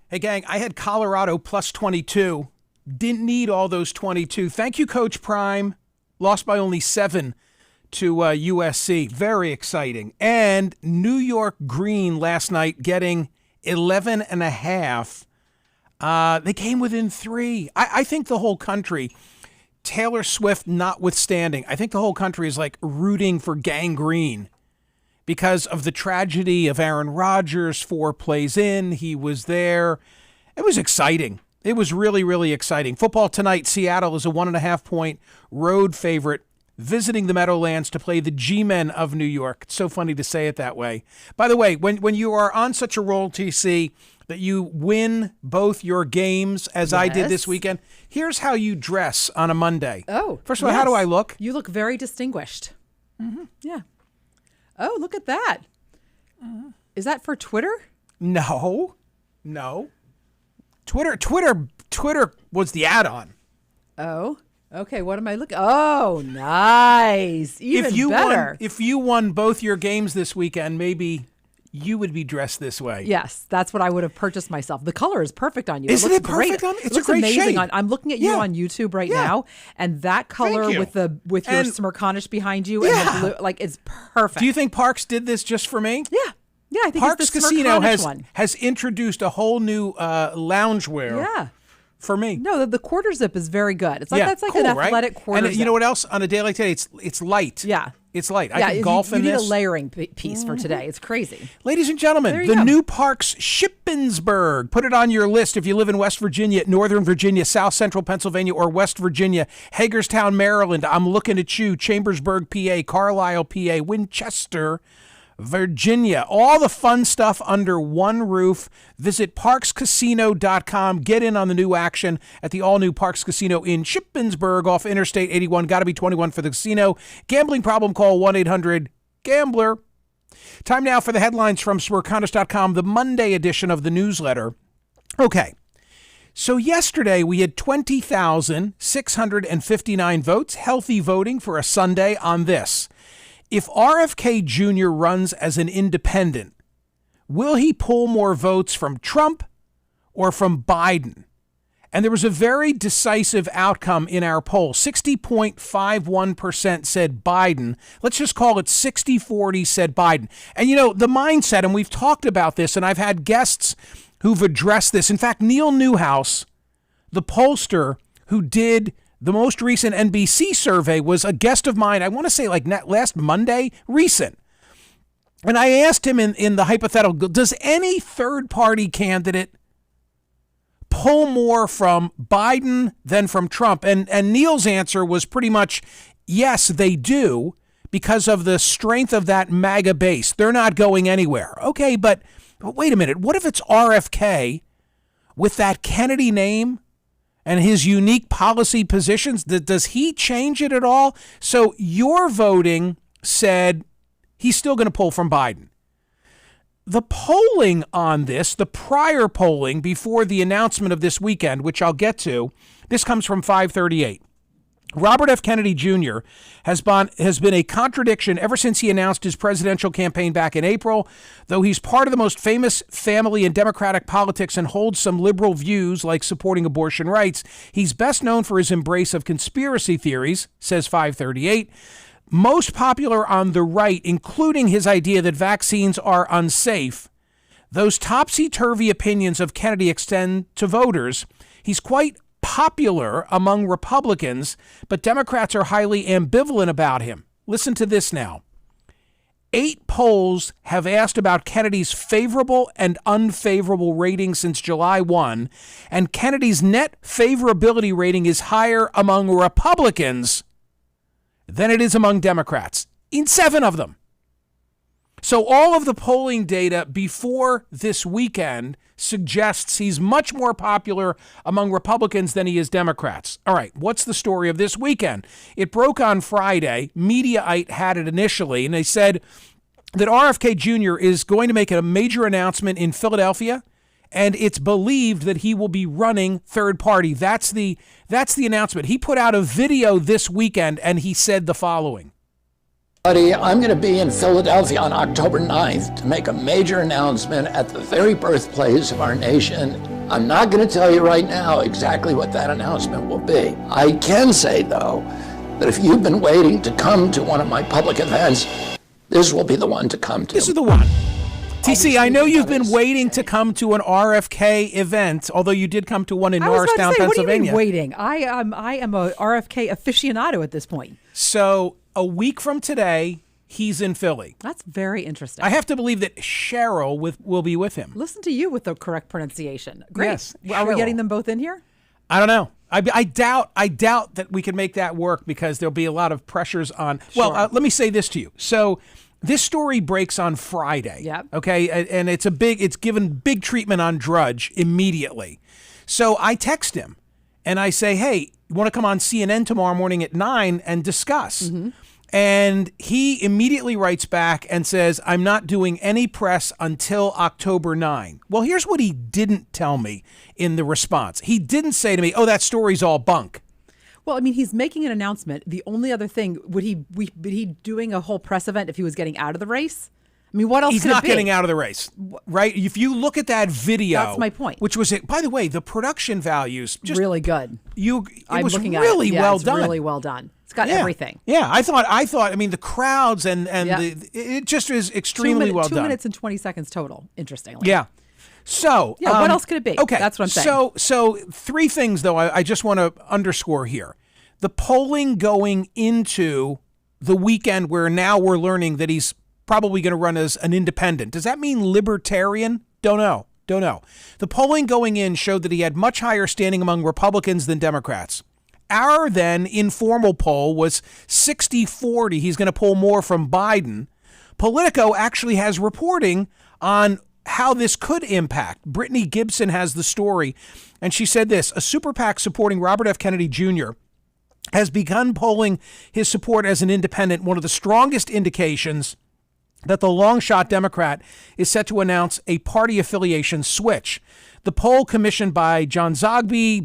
Hey, gang, I had Colorado plus 22. Didn't need all those 22. Thank you, Coach Prime. Lost by only 7 to USC. Very exciting. And New York Green last night getting 11.5. They came within 3. I think the whole country, Taylor Swift notwithstanding, I think the whole country is like rooting for Gang Green because of the tragedy of Aaron Rodgers. 4 plays in, he was there. It was exciting. It was really, really exciting. Football tonight, Seattle is a 1.5-point road favorite, visiting the Meadowlands to play the G-Men of New York. It's so funny to say it that way. By the way, when you are on such a roll, TC, that you win both your games, as I did this weekend, here's how you dress on a Monday. Oh, first of all, how do I look? You look very distinguished. Mm-hmm. Yeah. Oh, look at that. Is that for Twitter? No. Twitter was the add-on. Oh, okay. What am I looking? Oh, nice. Even better. If you won both your games this weekend, maybe you would be dressed this way. Yes, that's what I would have purchased myself. The color is perfect on you. Isn't it it perfect on me? It's it looks a great amazing shade. I'm looking at you on YouTube right now, and that color with your Smerconish behind you and the blue, like, it's perfect. Do you think Parks did this just for me? Yeah. Yeah, I think Parks it's the Casino Smerconish has introduced a whole new loungewear for me. No, the quarter zip is very good. It's like that's like cool, an athletic right? quarter And zip. you know what else? On a day like today, it's light. Yeah. It's light. I can golf in this. You need a layering piece for today. It's crazy. Ladies and gentlemen, the new Parks Shippensburg. Put it on your list if you live in West Virginia, Northern Virginia, South Central Pennsylvania, or West Virginia. Hagerstown, Maryland. I'm looking at you. Chambersburg, PA. Carlisle, PA. Winchester, Virginia. All the fun stuff under one roof. Visit parkscasino.com. Get in on the new action at the all-new Parks Casino in Shippensburg off Interstate 81. Got to be 21 for the casino. Gambling problem, call 1-800-GAMBLER. Time now for the headlines from Smerconish.com, the Monday edition of the newsletter. Okay. So yesterday we had 20,659 votes, healthy voting for a Sunday on this. If RFK Jr. runs as an independent, will he pull more votes from Trump or from Biden? And there was a very decisive outcome in our poll. 60.51% said Biden. Let's just call it 60-40 said Biden. And, you know, the mindset, and we've talked about this, and I've had guests who've addressed this. In fact, Neil Newhouse, the pollster who did the most recent NBC survey, was a guest of mine, I want to say like last Monday, recent. And I asked him in the hypothetical, does any third-party candidate pull more from Biden than from Trump? And Neil's answer was pretty much, yes, they do, because of the strength of that MAGA base. They're not going anywhere. Okay, but wait a minute. What if it's RFK with that Kennedy name and his unique policy positions? Does he change it at all? So your voting said he's still going to pull from Biden. The polling on this, the prior polling before the announcement of this weekend, which I'll get to, this comes from 538. Robert F. Kennedy Jr. has been a contradiction ever since he announced his presidential campaign back in April. Though he's part of the most famous family in Democratic politics and holds some liberal views like supporting abortion rights, he's best known for his embrace of conspiracy theories, says 538. Most popular on the right, including his idea that vaccines are unsafe. Those topsy-turvy opinions of Kennedy extend to voters. He's quite popular among Republicans, but Democrats are highly ambivalent about him. Listen to this now. 8 polls have asked about Kennedy's favorable and unfavorable rating since July 1, and Kennedy's net favorability rating is higher among Republicans than it is among Democrats, in 7 of them. So all of the polling data before this weekend suggests he's much more popular among Republicans than he is Democrats. All right, what's the story of this weekend? It broke on Friday. Mediaite had it initially, and they said that RFK Jr. is going to make a major announcement in Philadelphia, and it's believed that he will be running third party. That's the announcement. He put out a video this weekend, and he said the following. Buddy, I'm going to be in Philadelphia on October 9th to make a major announcement at the very birthplace of our nation I'm not going to tell you right now exactly what that announcement will be. I can say, though, that if you've been waiting to come to one of my public events, this will be the one to come to. This is the one. TC, I know you've been waiting to come to an RFK event, although you did come to one in Norristown, Pennsylvania. What do you mean waiting? I am a RFK aficionado at this point. So a week from today, he's in Philly. That's very interesting. I have to believe that Cheryl will be with him. Listen to you with the correct pronunciation. Great. Yes, Are we getting them both in here? I don't know. I doubt that we can make that work because there'll be a lot of pressures on. Sure. Well, let me say this to you. So this story breaks on Friday. Yep. Okay. And it's given big treatment on Drudge immediately. So I text him and I say, hey, you want to come on CNN tomorrow morning at 9 and discuss? Mm-hmm. And he immediately writes back and says, I'm not doing any press until October 9. Well, here's what he didn't tell me in the response. He didn't say to me, oh, that story's all bunk. Well, I mean, he's making an announcement. The only other thing, would he be doing a whole press event if he was getting out of the race? I mean, what else He's could not it be? getting out of the race, right? If you look at that video. That's my point. Which was, by the way, the production values. Just really good. It was looking really at it. well it's done. really well done. It's got everything. Yeah, I thought. I mean, the crowds and it just is extremely well done. 2 minutes and 20 seconds total. Interestingly. Yeah. So what else could it be? Okay, that's what I'm saying. So three things though I just want to underscore here: the polling going into the weekend, where now we're learning that he's probably going to run as an independent. Does that mean libertarian? Don't know. The polling going in showed that he had much higher standing among Republicans than Democrats. Our then informal poll was 60-40. He's going to pull more from Biden. Politico actually has reporting on how this could impact. Brittany Gibson has the story, and she said this: a super PAC supporting Robert F. Kennedy Jr. has begun polling his support as an independent, one of the strongest indications that the long-shot Democrat is set to announce a party affiliation switch. The poll commissioned by John Zogby,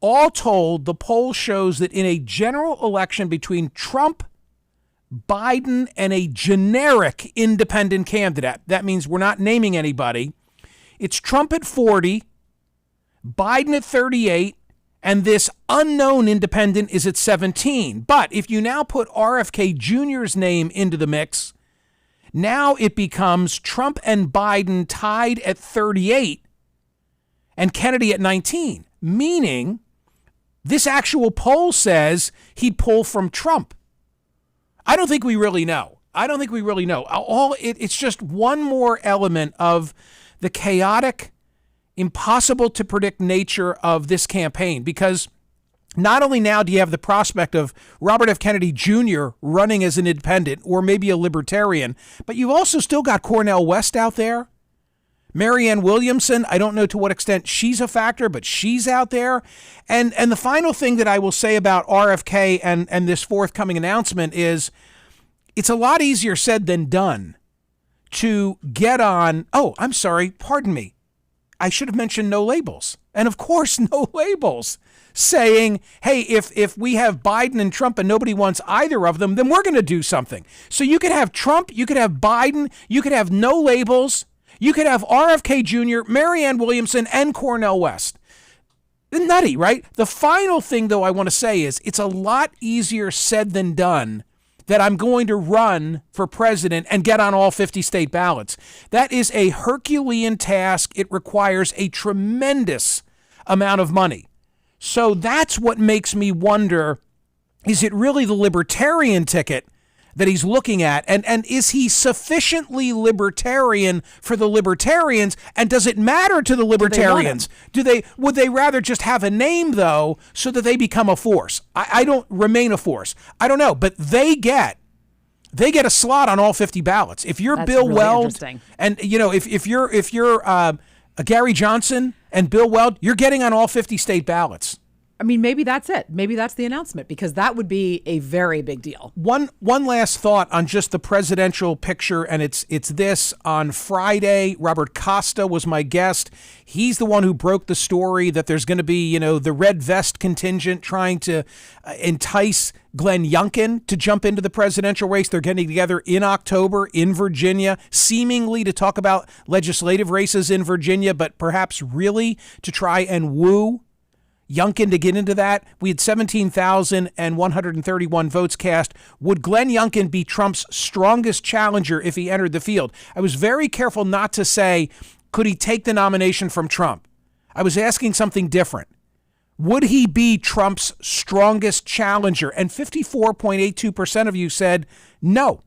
all told, the poll shows that in a general election between Trump, Biden, and a generic independent candidate, that means we're not naming anybody, it's Trump at 40, Biden at 38, and this unknown independent is at 17. But if you now put RFK Jr.'s name into the mix, now it becomes Trump and Biden tied at 38 and Kennedy at 19, meaning this actual poll says he'd pull from Trump. I don't think we really know. It's just one more element of the chaotic, impossible to predict nature of this campaign, because not only now do you have the prospect of Robert F. Kennedy Jr. running as an independent or maybe a libertarian, but you've also still got Cornel West out there. Marianne Williamson, I don't know to what extent she's a factor, but she's out there. And the final thing that I will say about RFK and this forthcoming announcement is it's a lot easier said than done to get on. Oh, I'm sorry. Pardon me. I should have mentioned no labels. And of course, no labels saying, hey, if we have Biden and Trump and nobody wants either of them, then we're going to do something. So you could have Trump, you could have Biden, you could have no labels, you could have RFK Jr., Marianne Williamson, and Cornel West. Nutty, right? The final thing, though, I want to say is it's a lot easier said than done that I'm going to run for president and get on all 50 state ballots. That is a Herculean task. It requires a tremendous amount of money. So that's what makes me wonder, is it really the libertarian ticket that he's looking at? And is he sufficiently libertarian for the libertarians? And does it matter to the libertarians? Would they rather just have a name, though, so that they become a force? I don't remain a force. I don't know, but they get a slot on all 50 ballots. If you're Bill really Weld, and if you're Gary Johnson and Bill Weld, you're getting on all 50 state ballots. I mean, maybe that's it. Maybe that's the announcement, because that would be a very big deal. One last thought on just the presidential picture, and it's this. On Friday, Robert Costa was my guest. He's the one who broke the story that there's going to be, the red vest contingent trying to entice Glenn Youngkin to jump into the presidential race. They're getting together in October in Virginia, seemingly to talk about legislative races in Virginia, but perhaps really to try and woo Youngkin to get into that. We had 17,131 votes cast. Would Glenn Youngkin be Trump's strongest challenger if he entered the field? I was very careful not to say, could he take the nomination from Trump? I was asking something different. Would he be Trump's strongest challenger? And 54.82% of you said no.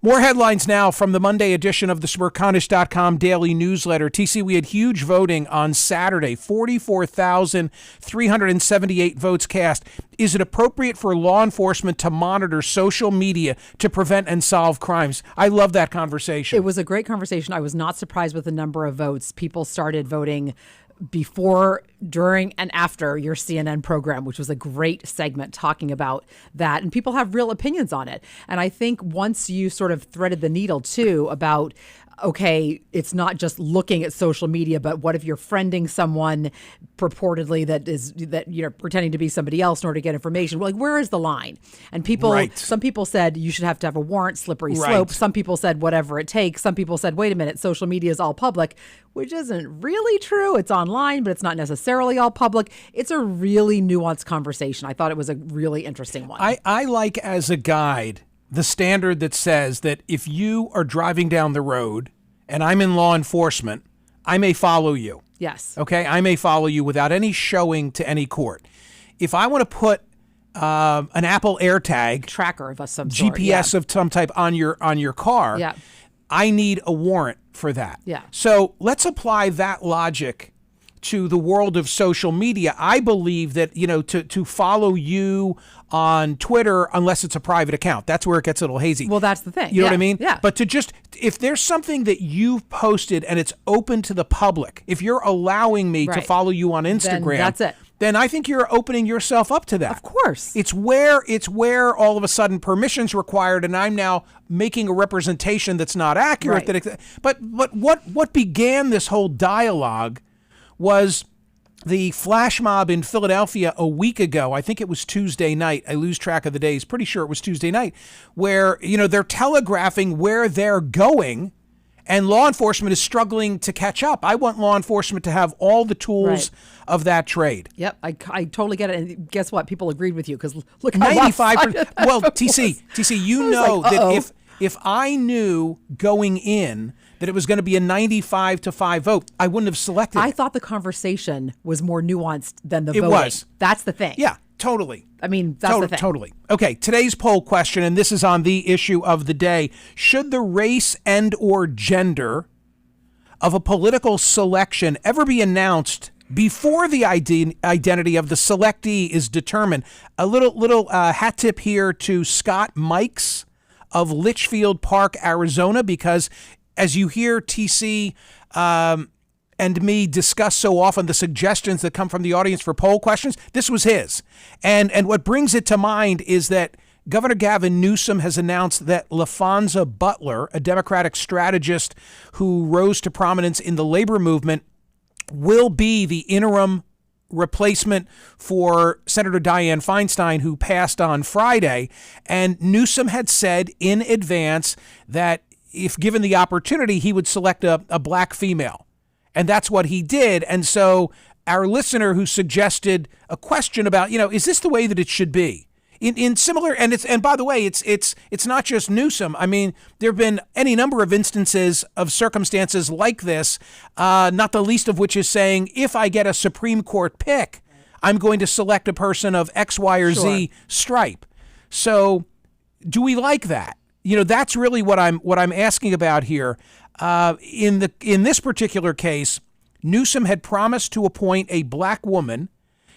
More headlines now from the Monday edition of the Smerconish.com daily newsletter. TC, we had huge voting on Saturday, 44,378 votes cast. Is it appropriate for law enforcement to monitor social media to prevent and solve crimes? I love that conversation. It was a great conversation. I was not surprised with the number of votes. People started voting before, during, and after your CNN program, which was a great segment talking about that. And people have real opinions on it. And I think once you sort of threaded the needle, too, about, okay, it's not just looking at social media, but what if you're friending someone purportedly that you're pretending to be somebody else in order to get information? Well, like, where is the line? And some people said you should have to have a warrant, slippery slope. Right. Some people said whatever it takes. Some people said, wait a minute, social media is all public, which isn't really true. It's online, but it's not necessarily all public. It's a really nuanced conversation. I thought it was a really interesting one. I like, as a guide, the standard that says that if you are driving down the road and I'm in law enforcement, I may follow you. Yes. Okay? I may follow you without any showing to any court. If I want to put an Apple AirTag tracker of some sort, GPS of some type on your car, yeah, I need a warrant for that. Yeah. So let's apply that logic to the world of social media. I believe that, to follow you on Twitter, unless it's a private account, that's where it gets a little hazy. Well, that's the thing. You know what I mean? Yeah. But if there's something that you've posted and it's open to the public, if you're allowing me to follow you on Instagram, then that's it. Then I think you're opening yourself up to that. Of course. It's where all of a sudden permission's required, and I'm now making a representation that's not accurate. Right. But what began this whole dialogue was the flash mob in Philadelphia a week ago. I think it was Tuesday night. I lose track of the days. Pretty sure it was Tuesday night, where they're telegraphing where they're going, and law enforcement is struggling to catch up. I want law enforcement to have all the tools of that trade. Yep, I totally get it. And guess what? People agreed with you, because look how 95%. Well, TC, you know that if I knew going in that it was going to be a 95-5 vote, I wouldn't have selected it. I thought the conversation was more nuanced than the voting. It was. That's the thing. Yeah, totally. I mean, that's the thing. Totally. Okay, today's poll question, and this is on the issue of the day. Should the race and or gender of a political selection ever be announced before the identity of the selectee is determined? A little hat tip here to Scott Mikes of Litchfield Park, Arizona, because as you hear TC and me discuss so often the suggestions that come from the audience for poll questions, this was his. And what brings it to mind is that Governor Gavin Newsom has announced that LaFonza Butler, a Democratic strategist who rose to prominence in the labor movement, will be the interim replacement for Senator Dianne Feinstein, who passed on Friday. And Newsom had said in advance that if given the opportunity, he would select a black female. And that's what he did. And so our listener who suggested a question about, is this the way that it should be? In similar, and by the way, it's not just Newsom. I mean, there have been any number of instances of circumstances like this, not the least of which is saying, if I get a Supreme Court pick, I'm going to select a person of X, Y, or Z stripe. So do we like that? That's really what I'm asking about here. In this particular case, Newsom had promised to appoint a black woman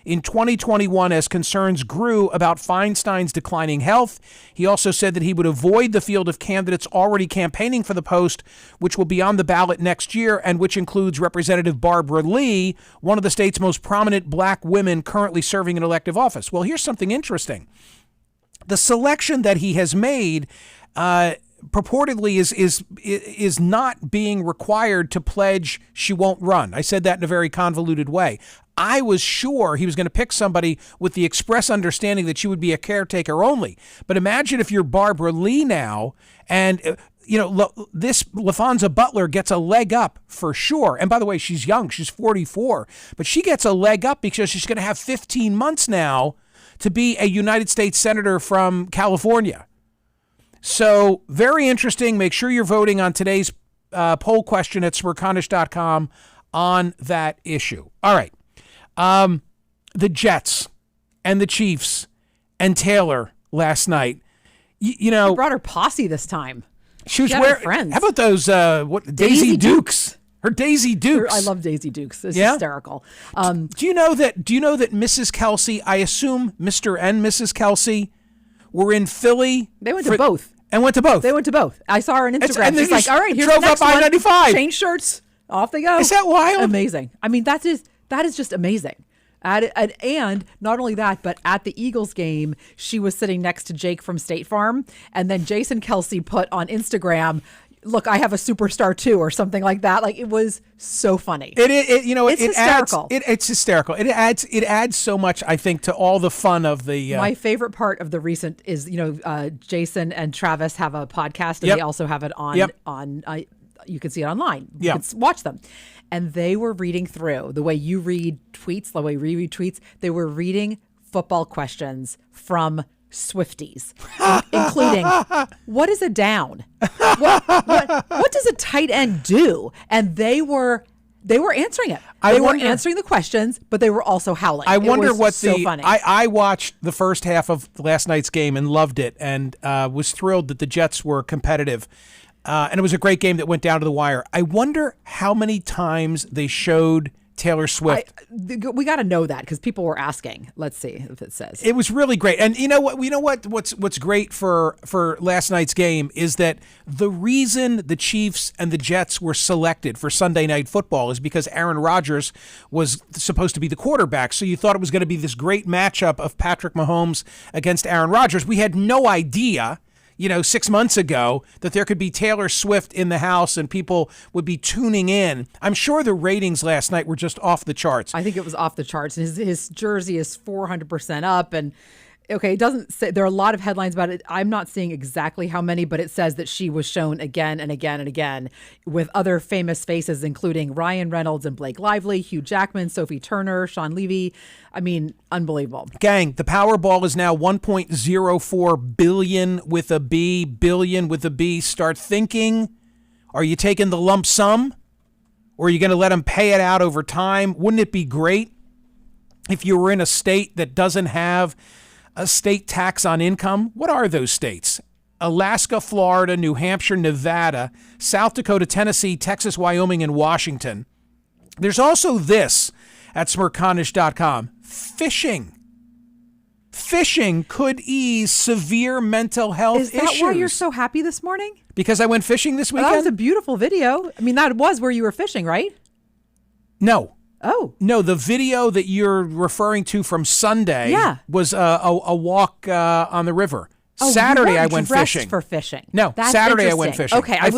in 2021 as concerns grew about Feinstein's declining health. He also said that he would avoid the field of candidates already campaigning for the post, which will be on the ballot next year, and which includes Representative Barbara Lee, one of the state's most prominent black women currently serving in elective office. Well, here's something interesting. The selection that he has made purportedly is not being required to pledge she won't run. I said that in a very convoluted way. I was sure he was going to pick somebody with the express understanding that she would be a caretaker only. But imagine if you're Barbara Lee now, and this LaFonza Butler gets a leg up for sure. And by the way, she's young. She's 44. But she gets a leg up because she's going to have 15 months now to be a United States Senator from California. So very interesting. Make sure you're voting on today's poll question at Smerconish.com on that issue. All right. The Jets and the Chiefs and Taylor last night. She brought her posse this time. She was wearing friends. How about those Daisy Dukes? Her Daisy Dukes. I love Daisy Dukes. It's hysterical. Do you know that Mrs. Kelsey, I assume Mr. and Mrs. Kelsey, were in Philly? They went to both. And went to both. They went to both. I saw her on Instagram. And she's like, all right, here's drove the next up I-95. Change shirts. Off they go. Is that wild? Amazing. I mean, that is just amazing. And not only that, but at the Eagles game, she was sitting next to Jake from State Farm. And then Jason Kelsey put on Instagram, look, I have a superstar too, or something like that. Like, it was so funny. It's hysterical. It's hysterical. It adds so much, I think, to all the fun of the. My favorite part of the recent is, Jason and Travis have a podcast, and they also have it on you can see it online. You can watch them. And they were reading through the way you read tweets, the way we read tweets. They were reading football questions from Swifties, including what is a down? What does a tight end do? And they were answering it. They were answering the questions, but they were also howling. I wonder what so funny. I watched the first half of last night's game and loved it, and was thrilled that the Jets were competitive. And it was a great game that went down to the wire. I wonder how many times they showed Taylor Swift. We got to know that because people were asking. Let's see if it says. It was really great. And you know what? What's great for last night's game is that the reason the Chiefs and the Jets were selected for Sunday Night Football is because Aaron Rodgers was supposed to be the quarterback. So you thought it was going to be this great matchup of Patrick Mahomes against Aaron Rodgers. We had no idea 6 months ago that there could be Taylor Swift in the house and people would be tuning in. I'm sure the ratings last night were just off the charts. I think it was off the charts. His jersey is 400% up. And okay, it doesn't say, there are a lot of headlines about it. I'm not seeing exactly how many, but it says that she was shown again and again and again with other famous faces, including Ryan Reynolds and Blake Lively, Hugh Jackman, Sophie Turner, Sean Levy. I mean, unbelievable. Gang, the Powerball is now 1.04 billion with a B, billion with a B. Start thinking, are you taking the lump sum or are you going to let them pay it out over time? Wouldn't it be great if you were in a state that doesn't have a state tax on income? What are those states? Alaska, Florida, New Hampshire, Nevada, South Dakota, Tennessee, Texas, Wyoming, and Washington. There's also this at Smerconish.com. Fishing. Fishing could ease severe mental health issues. Is that why you're so happy this morning? Because I went fishing this weekend? That was a beautiful video. I mean, that was where you were fishing, right? No. Oh. No, the video that you're referring to from Sunday was a walk on the river. Oh, Saturday I went fishing. For fishing. No, That's Saturday I went fishing. Okay, I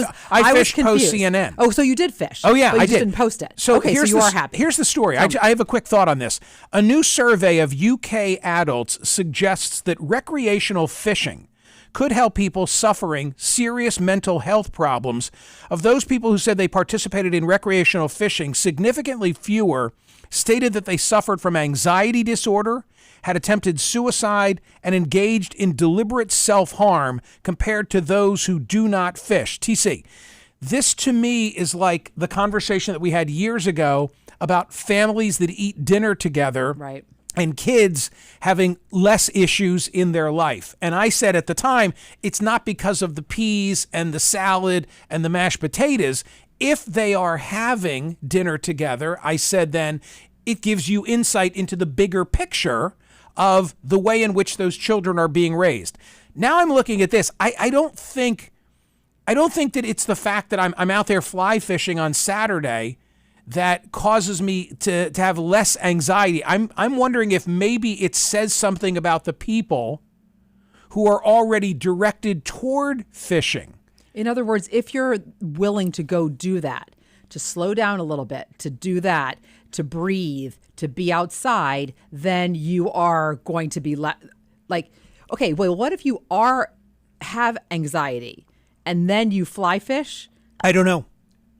fished post CNN. Oh, so you did fish. Oh yeah, but I you did. Didn't post it. So okay, so you are happy. Here's the story. I have a quick thought on this. A new survey of UK adults suggests that recreational fishing could help people suffering serious mental health problems. Of those people who said they participated in recreational fishing, significantly fewer stated that they suffered from anxiety disorder, had attempted suicide, and engaged in deliberate self-harm compared to those who do not fish. TC, this to me is like the conversation that we had years ago about families that eat dinner together. Right. And kids having less issues in their life. And I said at the time, it's not because of the peas and the salad and the mashed potatoes. If they are having dinner together, I said then, it gives you insight into the bigger picture of the way in which those children are being raised. Now I'm looking at this. I don't think that it's the fact that I'm out there fly fishing on Saturday that causes me to have less anxiety. I'm wondering if maybe it says something about the people who are already directed toward fishing. In other words, if you're willing to go do that, to slow down a little bit, to do that, to breathe, to be outside, then you are going to be like, okay, well, what if you have anxiety and then you fly fish? I don't know.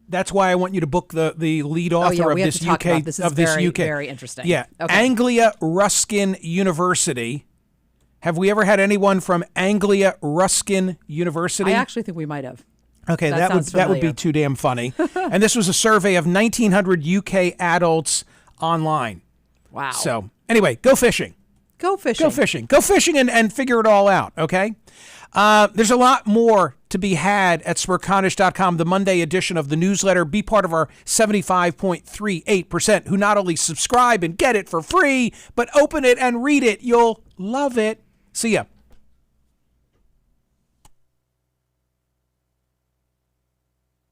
That's why I want you to book the lead author of this UK. This is very interesting. Yeah, okay. Anglia Ruskin University. Have we ever had anyone from Anglia Ruskin University? I actually think we might have. Okay, that would be too damn funny. And this was a survey of 1,900 UK adults online. Wow. So anyway, go fishing. Go fishing. Go fishing. Go fishing and figure it all out, okay? There's a lot more to be had at Smerconish.com, the Monday edition of the newsletter. Be part of our 75.38% who not only subscribe and get it for free, but open it and read it. You'll love it. See ya.